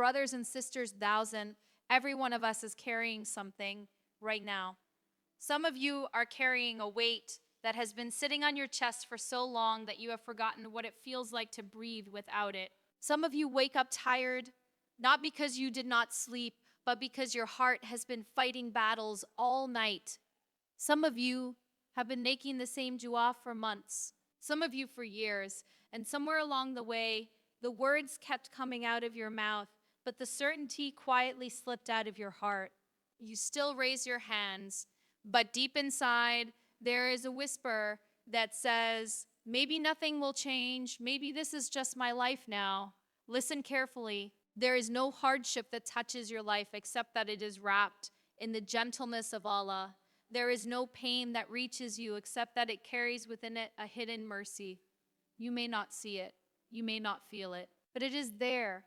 brothers and sisters, 1,000. Every one of us is carrying something right now. Some of you are carrying a weight that has been sitting on your chest for so long that you have forgotten what it feels like to breathe without it. Some of you wake up tired, not because you did not sleep, but because your heart has been fighting battles all night. Some of you have been making the same dua for months, some of you for years, and somewhere along the way, the words kept coming out of your mouth, but the certainty quietly slipped out of your heart. You still raise your hands, but deep inside, there is a whisper that says, maybe nothing will change. Maybe this is just my life now. Listen carefully. There is no hardship that touches your life except that it is wrapped in the gentleness of Allah. There is no pain that reaches you except that it carries within it a hidden mercy. You may not see it. You may not feel it, but it is there.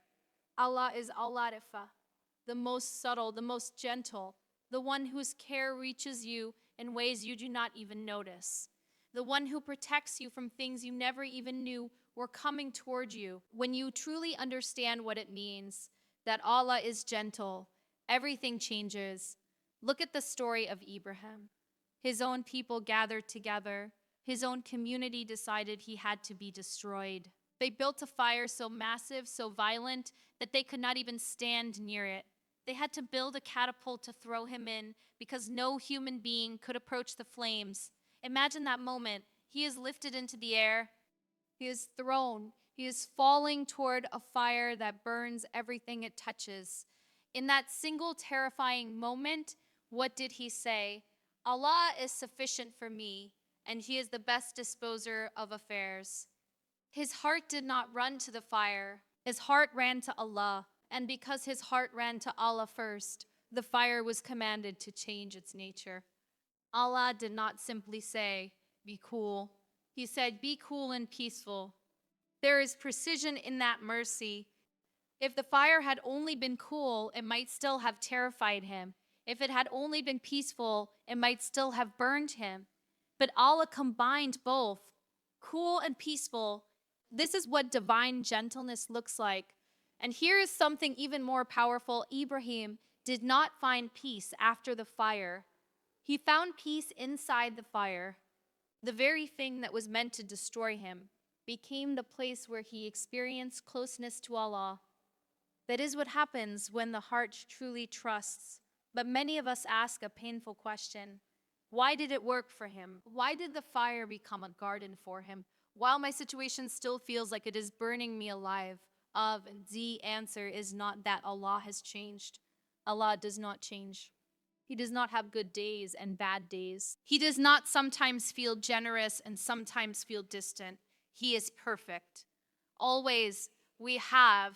Allah is Al-Latifa, the most subtle, the most gentle, the one whose care reaches you in ways you do not even notice, the one who protects you from things you never even knew were coming toward you. When you truly understand what it means, that Allah is gentle, everything changes. Look at the story of Abraham. His own people gathered together. His own community decided he had to be destroyed. They built a fire so massive, so violent, that they could not even stand near it. They had to build a catapult to throw him in because no human being could approach the flames. Imagine that moment. He is lifted into the air. He is thrown. He is falling toward a fire that burns everything it touches. In that single terrifying moment, what did he say? Allah is sufficient for me, and he is the best disposer of affairs. His heart did not run to the fire. His heart ran to Allah. And because his heart ran to Allah first, the fire was commanded to change its nature. Allah did not simply say, be cool. He said, be cool and peaceful. There is precision in that mercy. If the fire had only been cool, it might still have terrified him. If it had only been peaceful, it might still have burned him. But Allah combined both, cool and peaceful. This is what divine gentleness looks like. And here is something even more powerful. Ibrahim did not find peace after the fire. He found peace inside the fire. The very thing that was meant to destroy him became the place where he experienced closeness to Allah. That is what happens when the heart truly trusts. But many of us ask a painful question. Why did it work for him? Why did the fire become a garden for him? While my situation still feels like it is burning me alive. The answer is not that Allah has changed. Allah does not change. He does not have good days and bad days. He does not sometimes feel generous and sometimes feel distant. He is perfect. Always we have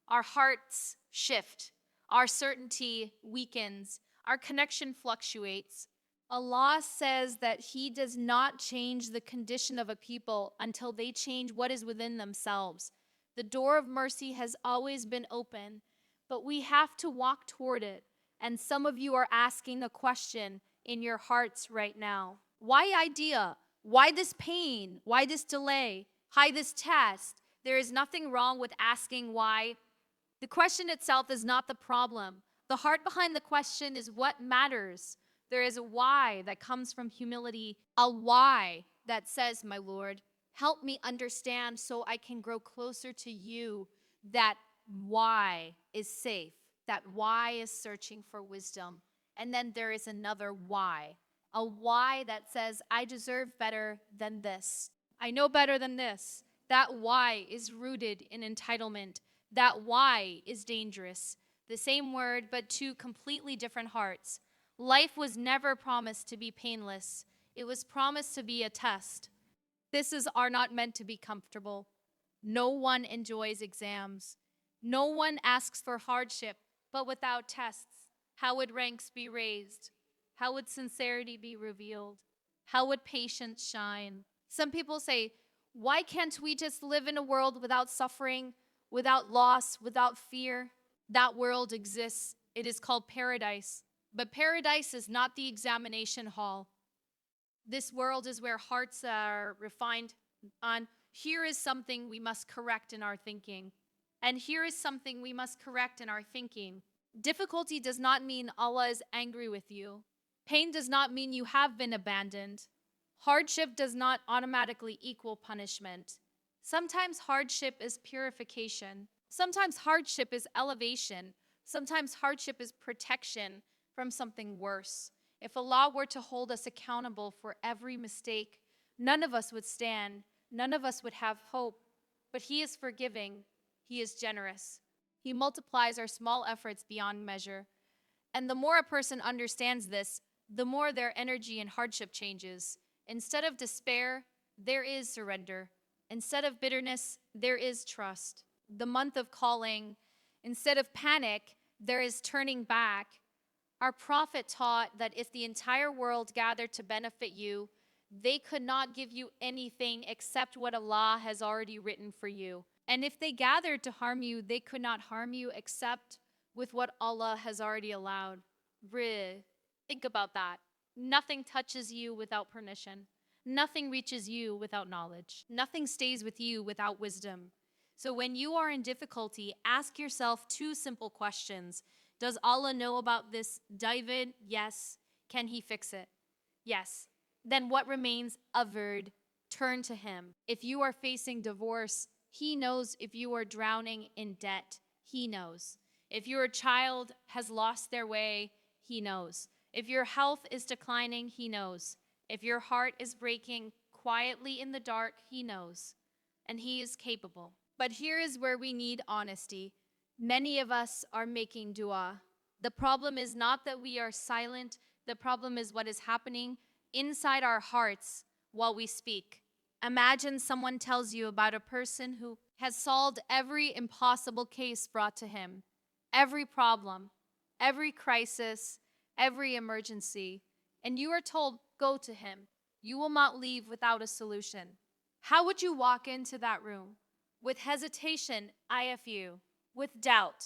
our hearts shift. Our certainty weakens. Our connection fluctuates. Allah says that He does not change the condition of a people until they change what is within themselves. The door of mercy has always been open, but we have to walk toward it. And some of you are asking a question in your hearts right now. Why idea? Why this pain? Why this delay? Why this test? There is nothing wrong with asking why. The question itself is not the problem. The heart behind the question is what matters. There is a why that comes from humility, a why that says, my Lord, help me understand so I can grow closer to you. That why is safe. That why is searching for wisdom. And then there is another why. A why that says, I deserve better than this. I know better than this. That why is rooted in entitlement. That why is dangerous. The same word, but two completely different hearts. Life was never promised to be painless. It was promised to be a test. Are not meant to be comfortable. No one enjoys exams. No one asks for hardship, but without tests. How would ranks be raised? How would sincerity be revealed? How would patience shine? Some people say, why can't we just live in a world without suffering, without loss, without fear? That world exists. It is called paradise. But paradise is not the examination hall. This world is where hearts are refined on. Here is something we must correct in our thinking. And here is something we must correct in our thinking. Difficulty does not mean Allah is angry with you. Pain does not mean you have been abandoned. Hardship does not automatically equal punishment. Sometimes hardship is purification. Sometimes hardship is elevation. Sometimes hardship is protection from something worse. If Allah were to hold us accountable for every mistake, none of us would stand. None of us would have hope. But He is forgiving. He is generous. He multiplies our small efforts beyond measure. And the more a person understands this, the more their energy in hardship changes. Instead of despair, there is surrender. Instead of bitterness, there is trust. The month of calling, instead of panic, there is turning back. Our prophet taught that if the entire world gathered to benefit you, they could not give you anything except what Allah has already written for you. And if they gathered to harm you, they could not harm you except with what Allah has already allowed. Think about that. Nothing touches you without permission. Nothing reaches you without knowledge. Nothing stays with you without wisdom. So when you are in difficulty, ask yourself two simple questions. Does Allah know about this, David? Yes. Can He fix it? Yes. Then what remains? Averred. Turn to Him. If you are facing divorce, He knows. If you are drowning in debt, He knows. If your child has lost their way, He knows. If your health is declining, He knows. If your heart is breaking quietly in the dark, He knows. And He is capable. But here is where we need honesty. Many of us are making dua. The problem is not that we are silent. The problem is what is happening inside our hearts while we speak. Imagine someone tells you about a person who has solved every impossible case brought to him, every problem, every crisis, every emergency, and you are told, go to him. You will not leave without a solution. How would you walk into that room? With hesitation, IFU. With doubt?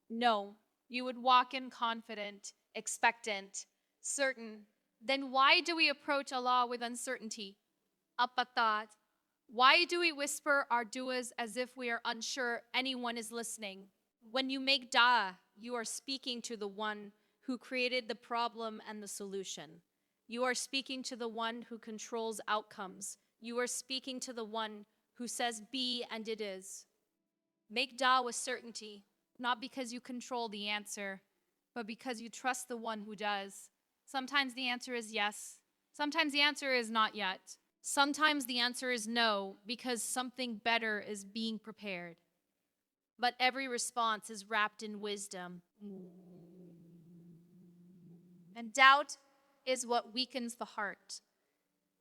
No. You would walk in confident, expectant, certain. Then why do we approach Allah with uncertainty? Apatat. Why do we whisper our duas as if we are unsure anyone is listening? When you make dua, you are speaking to the one who created the problem and the solution. You are speaking to the one who controls outcomes. You are speaking to the one who says be and it is. Make dua with certainty, not because you control the answer, but because you trust the one who does. Sometimes the answer is yes. Sometimes the answer is not yet. Sometimes the answer is no, because something better is being prepared. But every response is wrapped in wisdom. And doubt is what weakens the heart.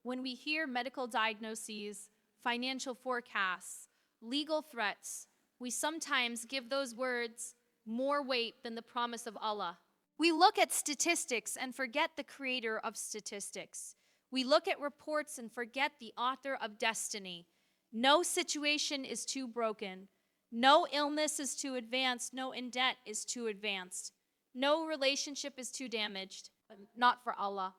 When we hear medical diagnoses, financial forecasts, legal threats, we sometimes give those words more weight than the promise of Allah. We look at statistics and forget the creator of statistics. We look at reports and forget the author of destiny. No situation is too broken. No illness is too advanced. No in debt is too advanced. No relationship is too damaged, but not for Allah.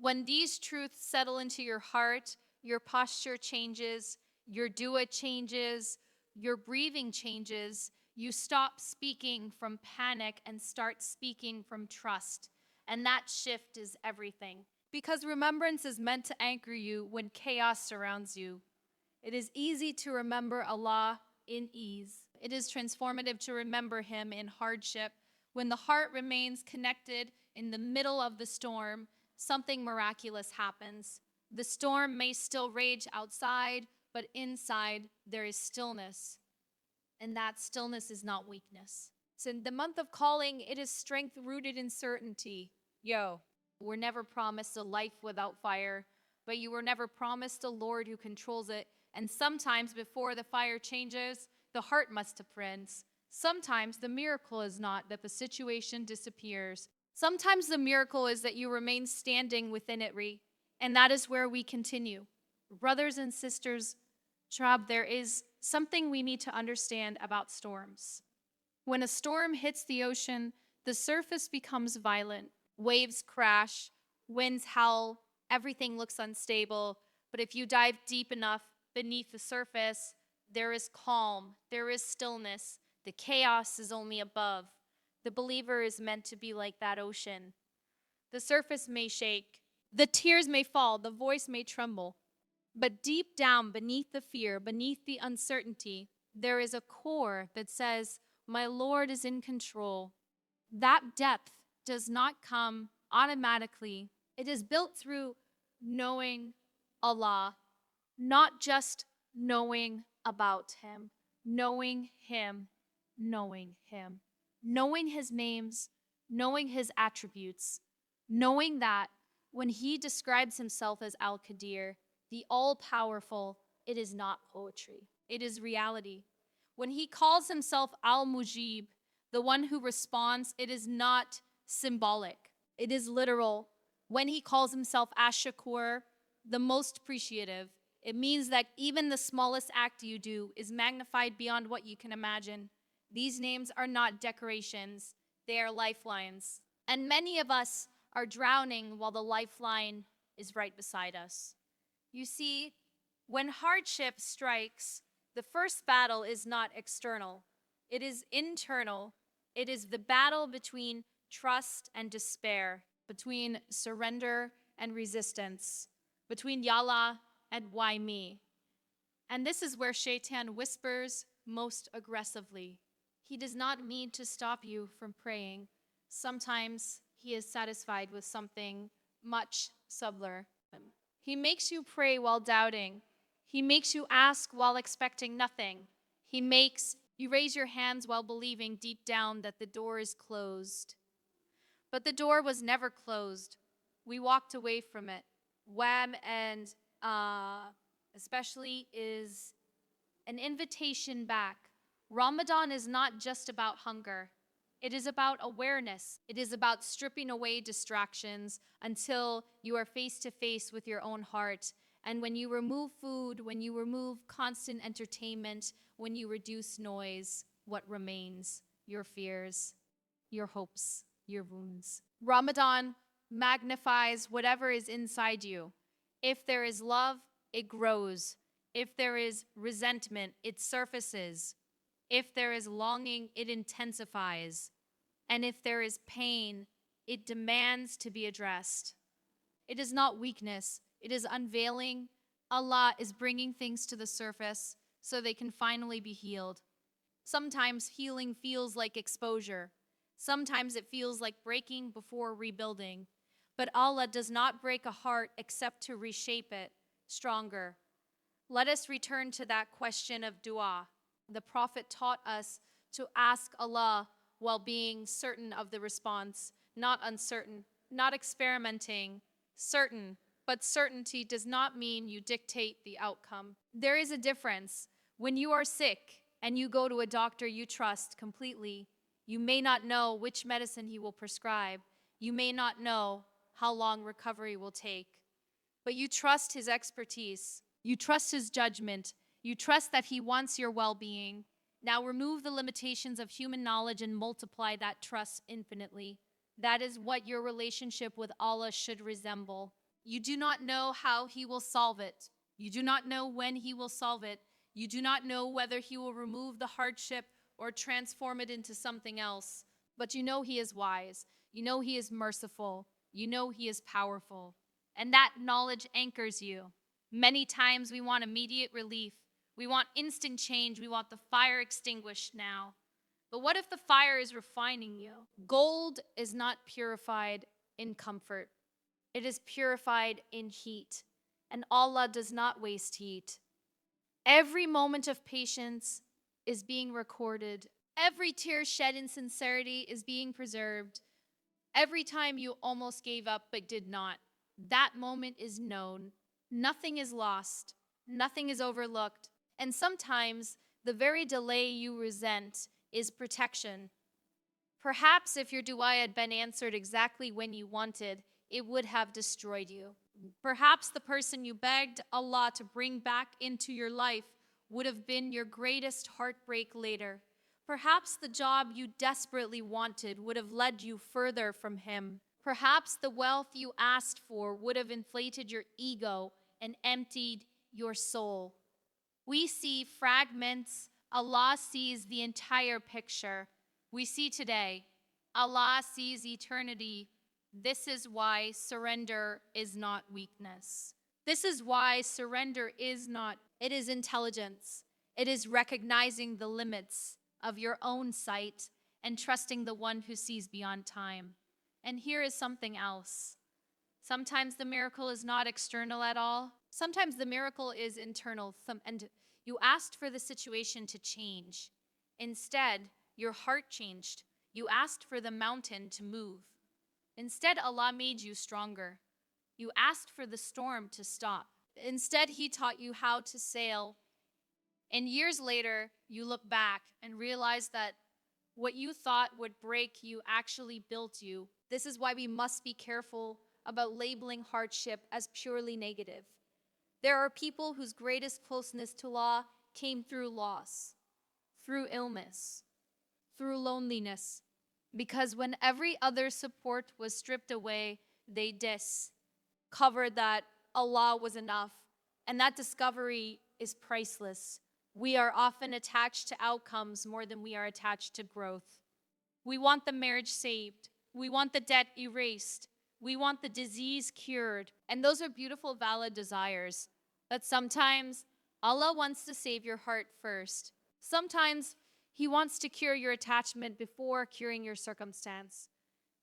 When these truths settle into your heart, your posture changes, your dua changes, your breathing changes. You stop speaking from panic and start speaking from trust. And that shift is everything. Because remembrance is meant to anchor you when chaos surrounds you. It is easy to remember Allah in ease. It is transformative to remember Him in hardship. When the heart remains connected in the middle of the storm, something miraculous happens. The storm may still rage outside, but inside there is stillness. And that stillness is not weakness. So in the month of calling, it is strength rooted in certainty. We're never promised a life without fire, but you were never promised a Lord who controls it. And sometimes before the fire changes, the heart must have friends. Sometimes the miracle is not that the situation disappears. Sometimes the miracle is that you remain standing within it, and that is where we continue. Brothers and sisters, Trab, there is something we need to understand about storms. When a storm hits the ocean, the surface becomes violent. Waves crash, winds howl, everything looks unstable. But if you dive deep enough beneath the surface, There is calm, there is stillness. The chaos is only above. The believer is meant to be like that ocean. The surface may shake, the tears may fall, the voice may tremble. But deep down, beneath the fear, beneath the uncertainty, there is a core that says, my Lord is in control. That depth does not come automatically. It is built through knowing Allah, not just knowing about Him, knowing Him, knowing Him, knowing His names, knowing His attributes, knowing that when He describes Himself as Al-Qadir, the all-powerful, it is not poetry. It is reality. When He calls Himself Al-Mujib, the one who responds, it is not symbolic. It is literal. When He calls Himself Ash-Shakur, the most appreciative, it means that even the smallest act you do is magnified beyond what you can imagine. These names are not decorations, they are lifelines. And many of us are drowning while the lifeline is right beside us. You see, when hardship strikes, the first battle is not external, it is internal. It is the battle between trust and despair, between surrender and resistance, between Yalla and why me. And this is where Shaitan whispers most aggressively. He does not mean to stop you from praying. Sometimes he is satisfied with something much subtler. He makes you pray while doubting. He makes you ask while expecting nothing. He makes you raise your hands while believing deep down that the door is closed. But the door was never closed. We walked away from it. Wham and especially is an invitation back. Ramadan is not just about hunger. It is about awareness. It is about stripping away distractions until you are face to face with your own heart. And when you remove food, when you remove constant entertainment, when you reduce noise, what remains? Your fears, your hopes, your wounds. Ramadan magnifies whatever is inside you. If there is love, it grows. If there is resentment, it surfaces. If there is longing, it intensifies. And if there is pain, it demands to be addressed. It is not weakness. It is unveiling. Allah is bringing things to the surface so they can finally be healed. Sometimes healing feels like exposure. Sometimes it feels like breaking before rebuilding. But Allah does not break a heart except to reshape it stronger. Let us return to that question of dua. The Prophet taught us to ask Allah while being certain of the response, not uncertain, not experimenting, certain. But certainty does not mean you dictate the outcome. There is a difference. When you are sick and you go to a doctor you trust completely, you may not know which medicine he will prescribe. You may not know how long recovery will take. But you trust his expertise. You trust his judgment. You trust that he wants your well-being. Now remove the limitations of human knowledge and multiply that trust infinitely. That is what your relationship with Allah should resemble. You do not know how he will solve it. You do not know when he will solve it. You do not know whether he will remove the hardship or transform it into something else. But you know he is wise. You know he is merciful. You know he is powerful. And that knowledge anchors you. Many times we want immediate relief. We want instant change. We want the fire extinguished now. But what if the fire is refining you? Gold is not purified in comfort. It is purified in heat. And Allah does not waste heat. Every moment of patience is being recorded. Every tear shed in sincerity is being preserved. Every time you almost gave up but did not, that moment is known. Nothing is lost. Nothing is overlooked. And sometimes the very delay you resent is protection. Perhaps if your dua had been answered exactly when you wanted, it would have destroyed you. Perhaps the person you begged Allah to bring back into your life would have been your greatest heartbreak later. Perhaps the job you desperately wanted would have led you further from Him. Perhaps the wealth you asked for would have inflated your ego and emptied your soul. We see fragments. Allah sees the entire picture. We see today, Allah sees eternity. This is why surrender is not weakness. This is why surrender is not, it is intelligence. It is recognizing the limits of your own sight and trusting the one who sees beyond time. And here is something else. Sometimes the miracle is not external at all. Sometimes the miracle is internal. And you asked for the situation to change. Instead, your heart changed. You asked for the mountain to move. Instead, Allah made you stronger. You asked for the storm to stop. Instead, He taught you how to sail. And years later, you look back and realize that what you thought would break you actually built you. This is why we must be careful about labeling hardship as purely negative. There are people whose greatest closeness to Allah came through loss, through illness, through loneliness, because when every other support was stripped away, they discovered that Allah was enough, and that discovery is priceless. We are often attached to outcomes more than we are attached to growth. We want the marriage saved. We want the debt erased. We want the disease cured. And those are beautiful, valid desires. But sometimes Allah wants to save your heart first. Sometimes He wants to cure your attachment before curing your circumstance.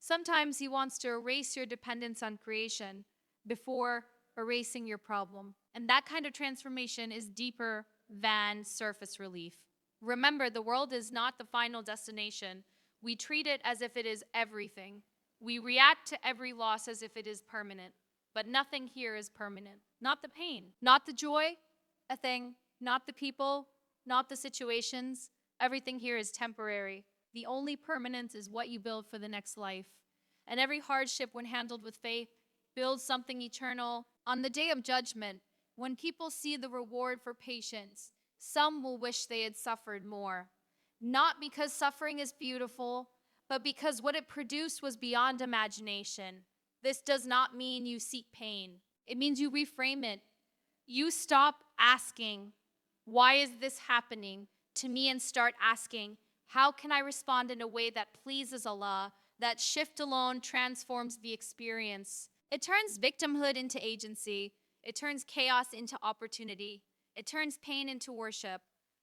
Sometimes He wants to erase your dependence on creation before erasing your problem. And that kind of transformation is deeper than surface relief. Remember, the world is not the final destination. We treat it as if it is everything. We react to every loss as if it is permanent. But nothing here is permanent. Not the pain, not the joy, a thing, not the people, not the situations. Everything here is temporary. The only permanence is what you build for the next life. And every hardship, when handled with faith, builds something eternal. On the day of judgment, when people see the reward for patience, some will wish they had suffered more. Not because suffering is beautiful, but because what it produced was beyond imagination. This does not mean you seek pain. It means you reframe it. You stop asking, why is this happening to me, and start asking, how can I respond in a way that pleases Allah? That shift alone transforms the experience. It turns victimhood into agency. It turns chaos into opportunity. It turns pain into worship.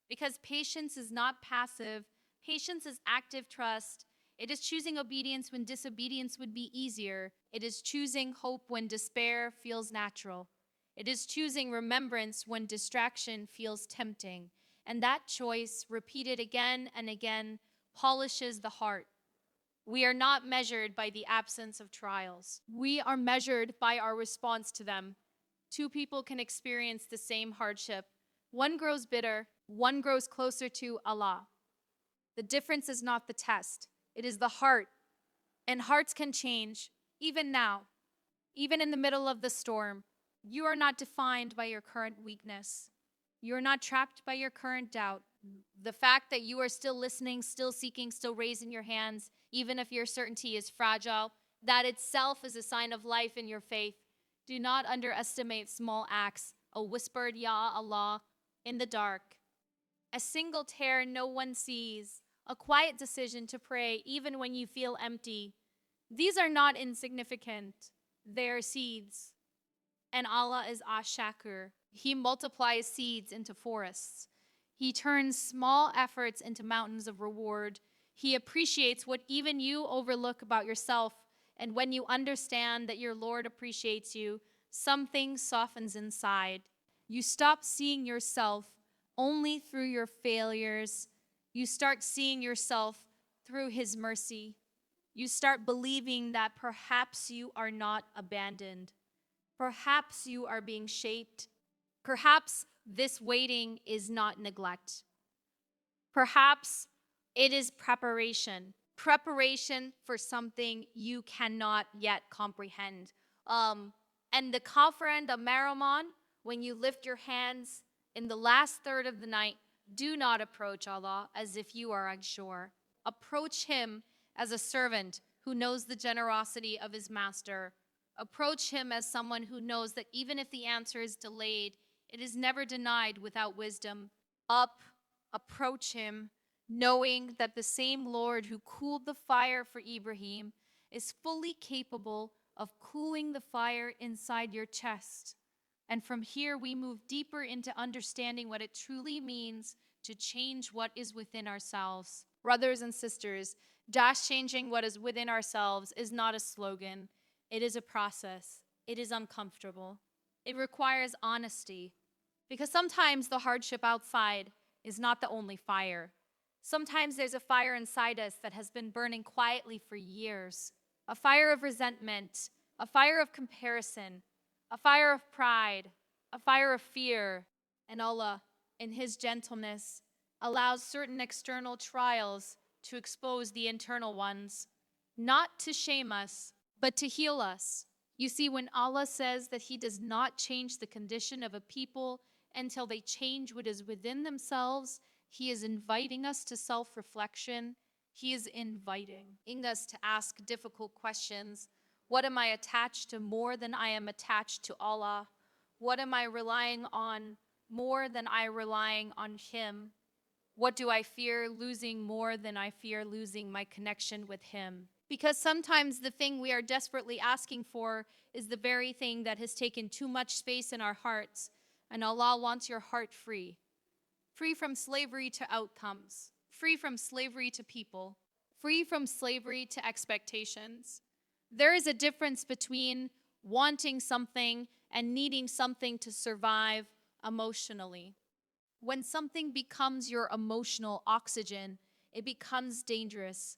Because patience is not passive. Patience is active trust. It is choosing obedience when disobedience would be easier. It is choosing hope when despair feels natural. It is choosing remembrance when distraction feels tempting. And that choice, repeated again and again, polishes the heart. We are not measured by the absence of trials. We are measured by our response to them. Two people can experience the same hardship. One grows bitter, one grows closer to Allah. The difference is not the test, it is the heart. And hearts can change, even now, even in the middle of the storm. You are not defined by your current weakness. You are not trapped by your current doubt. The fact that you are still listening, still seeking, still raising your hands, even if your certainty is fragile, that itself is a sign of life in your faith. Do not underestimate small acts, a whispered Ya Allah in the dark, a single tear no one sees, a quiet decision to pray even when you feel empty. These are not insignificant. They are seeds. And Allah is Ash-Shakur. He multiplies seeds into forests. He turns small efforts into mountains of reward. He appreciates what even you overlook about yourself. And when you understand that your Lord appreciates you, something softens inside. You stop seeing yourself only through your failures. You start seeing yourself through His mercy. You start believing that perhaps you are not abandoned. Perhaps you are being shaped. Perhaps this waiting is not neglect. Perhaps it is preparation. Preparation for something you cannot yet comprehend. And the Kafir the Maraman, when you lift your hands in the last third of the night, do not approach Allah as if you are unsure. Approach Him as a servant who knows the generosity of his master. Approach Him as someone who knows that even if the answer is delayed, It is never denied without wisdom. Up, approach him, knowing that the same Lord who cooled the fire for Ibrahim is fully capable of cooling the fire inside your chest. And from here, we move deeper into understanding what it truly means to change what is within ourselves. Brothers and sisters, just changing what is within ourselves is not a slogan. It is a process. It is uncomfortable. It requires honesty. Because sometimes the hardship outside is not the only fire. Sometimes there's a fire inside us that has been burning quietly for years. A fire of resentment, a fire of comparison, a fire of pride, a fire of fear. And Allah, in His gentleness, allows certain external trials to expose the internal ones, not to shame us, but to heal us. You see, when Allah says that He does not change the condition of a people until they change what is within themselves, He is inviting us to self-reflection. He is inviting us to ask difficult questions. What am I attached to more than I am attached to Allah? What am I relying on more than I relying on Him? What do I fear losing more than I fear losing my connection with Him? Because sometimes the thing we are desperately asking for is the very thing that has taken too much space in our hearts, and Allah wants your heart free. Free from slavery to outcomes, free from slavery to people, free from slavery to expectations. There is a difference between wanting something and needing something to survive emotionally. When something becomes your emotional oxygen, it becomes dangerous.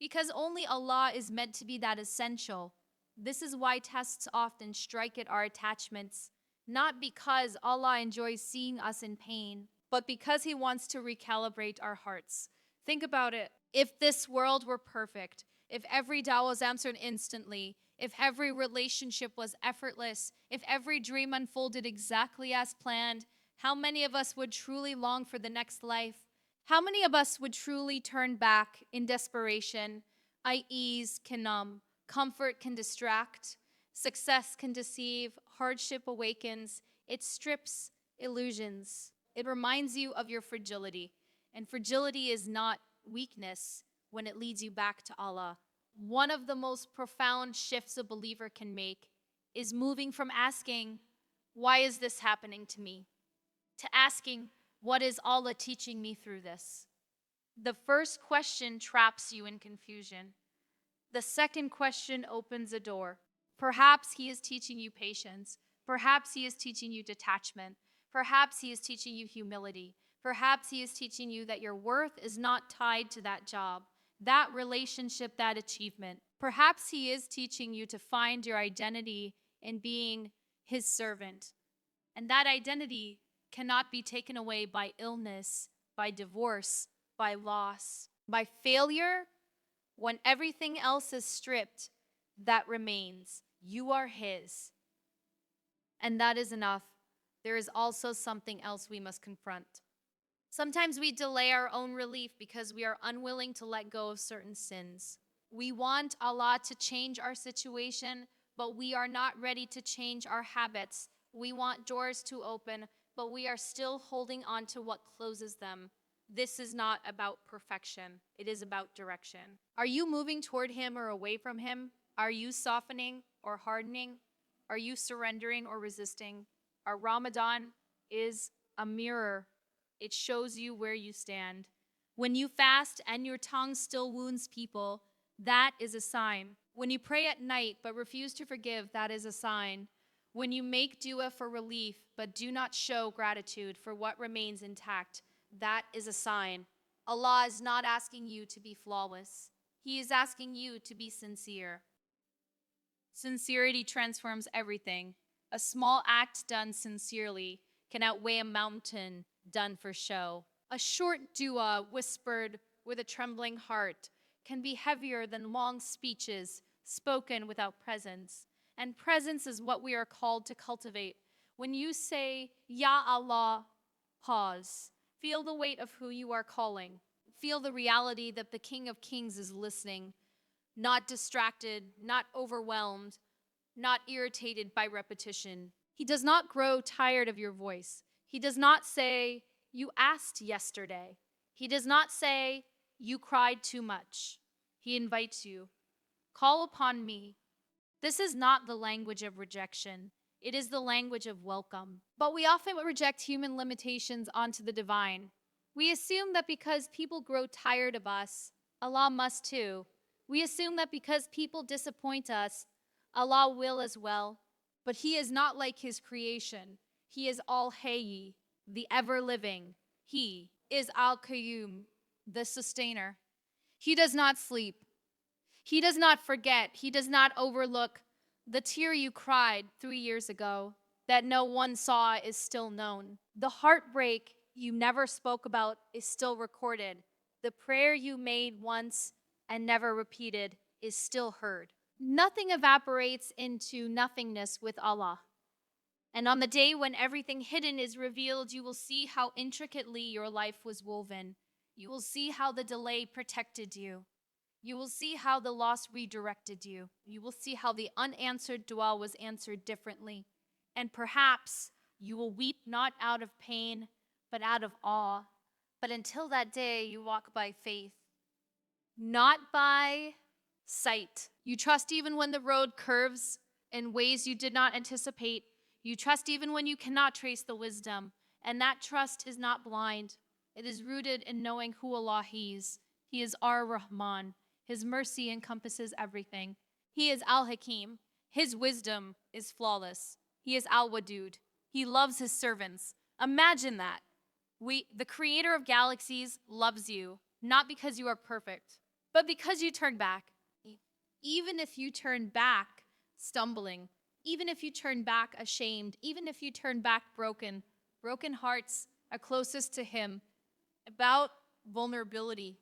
Because only Allah is meant to be that essential. This is why tests often strike at our attachments, not because Allah enjoys seeing us in pain, but because He wants to recalibrate our hearts. Think about it. If this world were perfect, if every dua was answered instantly, if every relationship was effortless, if every dream unfolded exactly as planned, how many of us would truly long for the next life? How many of us would truly turn back in desperation? Ease can numb, comfort can distract, success can deceive, hardship awakens, it strips illusions. It reminds you of your fragility, and fragility is not weakness when it leads you back to Allah. One of the most profound shifts a believer can make is moving from asking, why is this happening to me, to asking, what is Allah teaching me through this? The first question traps you in confusion. The second question opens a door. Perhaps He is teaching you patience. Perhaps He is teaching you detachment. Perhaps He is teaching you humility. Perhaps He is teaching you that your worth is not tied to that job, that relationship, that achievement. Perhaps He is teaching you to find your identity in being His servant. And that identity cannot be taken away by illness, by divorce, by loss, by failure. When everything else is stripped, that remains. You are His. And that is enough. There is also something else we must confront. Sometimes we delay our own relief because we are unwilling to let go of certain sins. We want Allah to change our situation, but we are not ready to change our habits. We want doors to open, but we are still holding on to what closes them. This is not about perfection. It is about direction. Are you moving toward Him or away from Him? Are you softening or hardening? Are you surrendering or resisting? Our Ramadan is a mirror. It shows you where you stand. When you fast and your tongue still wounds people, that is a sign. When you pray at night but refuse to forgive, that is a sign. When you make dua for relief but do not show gratitude for what remains intact, that is a sign. Allah is not asking you to be flawless. He is asking you to be sincere. Sincerity transforms everything. A small act done sincerely can outweigh a mountain done for show. A short dua whispered with a trembling heart can be heavier than long speeches spoken without presence. And presence is what we are called to cultivate. When you say, Ya Allah, pause. Feel the weight of who you are calling. Feel the reality that the King of Kings is listening, not distracted, not overwhelmed, not irritated by repetition. He does not grow tired of your voice. He does not say, "You asked yesterday." He does not say, "You cried too much." He invites you, "Call upon me." This is not the language of rejection. It is the language of welcome. But we often reject human limitations onto the divine. We assume that because people grow tired of us, Allah must too. We assume that because people disappoint us, Allah will as well. But He is not like His creation. He is Al-Hayy, the ever-living. He is Al-Qayyum, the sustainer. He does not sleep. He does not forget. He does not overlook. The tear you cried 3 years ago that no one saw is still known. The heartbreak you never spoke about is still recorded. The prayer you made once and never repeated is still heard. Nothing evaporates into nothingness with Allah. And on the day when everything hidden is revealed, you will see how intricately your life was woven. You will see how the delay protected you. You will see how the loss redirected you. You will see how the unanswered dua was answered differently. And perhaps you will weep not out of pain, but out of awe. But until that day, you walk by faith, not by sight. You trust even when the road curves in ways you did not anticipate. You trust even when you cannot trace the wisdom. And that trust is not blind. It is rooted in knowing who Allah is. He is Ar-Rahman. His mercy encompasses everything. He is Al-Hakim. His wisdom is flawless. He is Al-Wadud. He loves his servants. Imagine that. The creator of galaxies loves you, not because you are perfect, but because you turn back. Even if you turn back stumbling, even if you turn back ashamed, even if you turn back broken hearts are closest to him. About vulnerability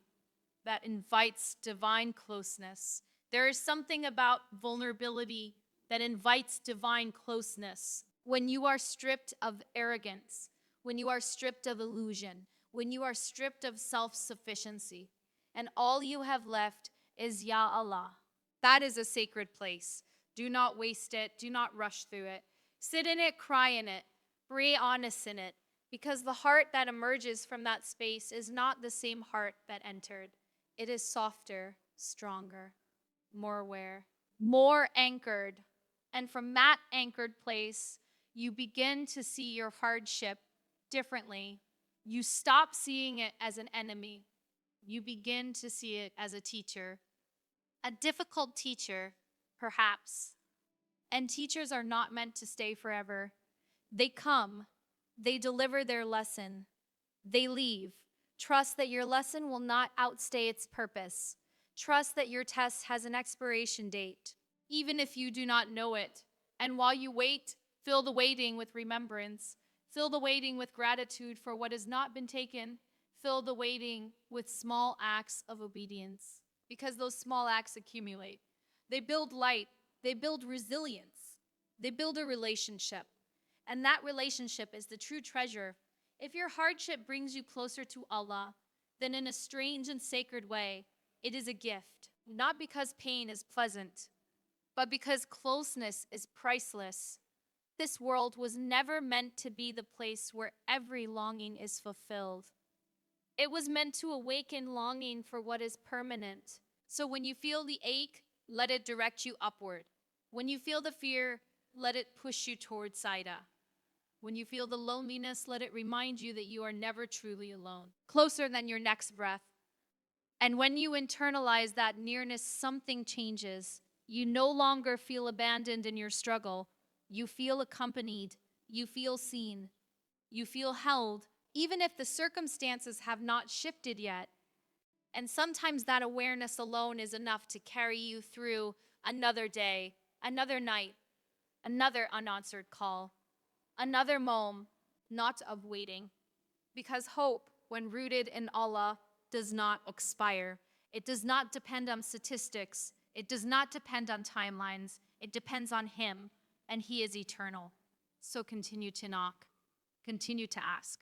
that invites divine closeness. There is something about vulnerability that invites divine closeness. When you are stripped of arrogance, when you are stripped of illusion, when you are stripped of self-sufficiency, and all you have left is Ya Allah. That is a sacred place. Do not waste it. Do not rush through it. Sit in it, cry in it, pray honest in it, because the heart that emerges from that space is not the same heart that entered. It is softer, stronger, more aware, more anchored. And from that anchored place, you begin to see your hardship differently. You stop seeing it as an enemy. You begin to see it as a teacher. A difficult teacher, perhaps. And teachers are not meant to stay forever. They come. They deliver their lesson. They leave. Trust that your lesson will not outstay its purpose. Trust that your test has an expiration date, even if you do not know it. And while you wait, fill the waiting with remembrance. Fill the waiting with gratitude for what has not been taken. Fill the waiting with small acts of obedience, because those small acts accumulate. They build light. They build resilience. They build a relationship. And that relationship is the true treasure. If your hardship brings you closer to Allah, then in a strange and sacred way, it is a gift. Not because pain is pleasant, but because closeness is priceless. This world was never meant to be the place where every longing is fulfilled. It was meant to awaken longing for what is permanent. So when you feel the ache, let it direct you upward. When you feel the fear, let it push you towards Saida. When you feel the loneliness, let it remind you that you are never truly alone, closer than your next breath. And when you internalize that nearness, something changes. You no longer feel abandoned in your struggle. You feel accompanied. You feel seen. You feel held, even if the circumstances have not shifted yet. And sometimes that awareness alone is enough to carry you through another day, another night, another unanswered call. Another moment, not of waiting, because hope, when rooted in Allah, does not expire. It does not depend on statistics. It does not depend on timelines. It depends on Him, and He is eternal. So continue to knock. Continue to ask.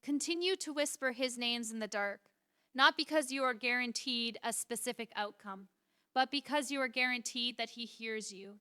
Continue to whisper His names in the dark, not because you are guaranteed a specific outcome, but because you are guaranteed that He hears you.